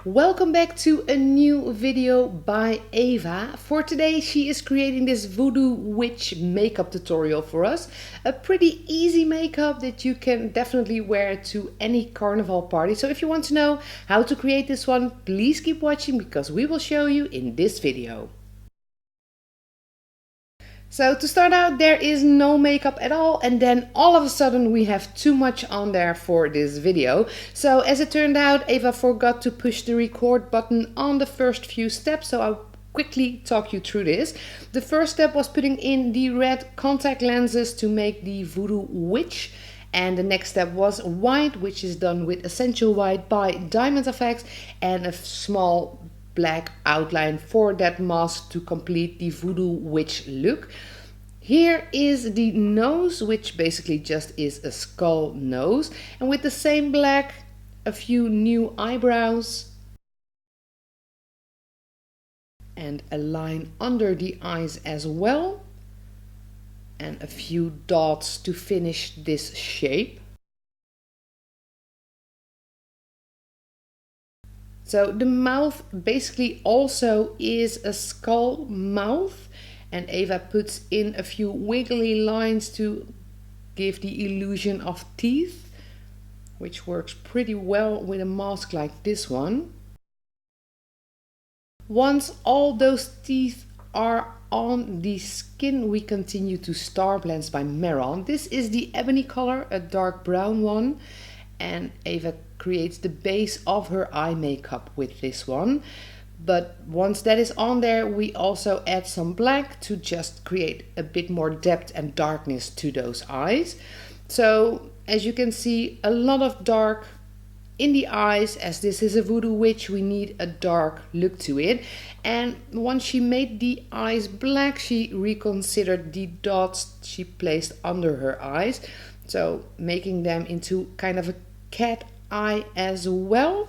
Welcome back to a new video by Eva. For today she is creating this Voodoo Witch makeup tutorial for us. A pretty easy makeup that you can definitely wear to any carnival party. So if you want to know how to create this one, please keep watching because we will show you in this video. So to start out, there is no makeup at all, and then all of a sudden we have too much on there for this video. So as it turned out, Eva forgot to push the record button on the first few steps, so I'll quickly talk you through this. The first step was putting in the red contact lenses to make the Voodoo Witch. And the next step was white, which is done with Essential White by Diamond Effects, and a small black outline for that mask to complete the Voodoo Witch look. Here is the nose, which basically just is a skull nose, and with the same black, a few new eyebrows and a line under the eyes as well, and a few dots to finish this shape. So the mouth basically also is a skull mouth, and Eva puts in a few wiggly lines to give the illusion of teeth, which works pretty well with a mask like this one. Once all those teeth are on the skin, we continue to Star Blends by Meron. This is the ebony color, a dark brown one, and Eva creates the base of her eye makeup with this one. But once that is on there, we also add some black to just create a bit more depth and darkness to those eyes. So as you can see, a lot of dark in the eyes. As this is a Voodoo Witch, we need a dark look to it. And once she made the eyes black, she reconsidered the dots she placed under her eyes, so making them into kind of a cat eye as well.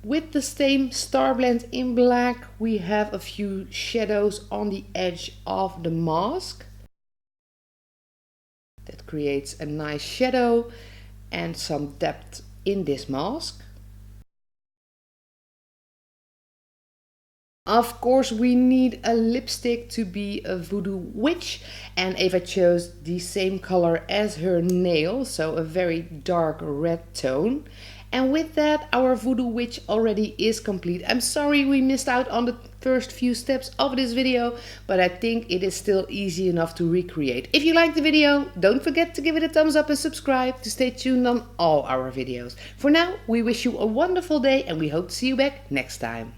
With the same Star Blend in black, we have a few shadows on the edge of the mask. That creates a nice shadow and some depth in this mask. Of course, we need a lipstick to be a Voodoo Witch, and Eva chose the same color as her nail, so a very dark red tone. And with that, our Voodoo Witch already is complete. I'm sorry we missed out on the first few steps of this video, but I think it is still easy enough to recreate. If you liked the video, don't forget to give it a thumbs up and subscribe to stay tuned on all our videos. For now, we wish you a wonderful day and we hope to see you back next time.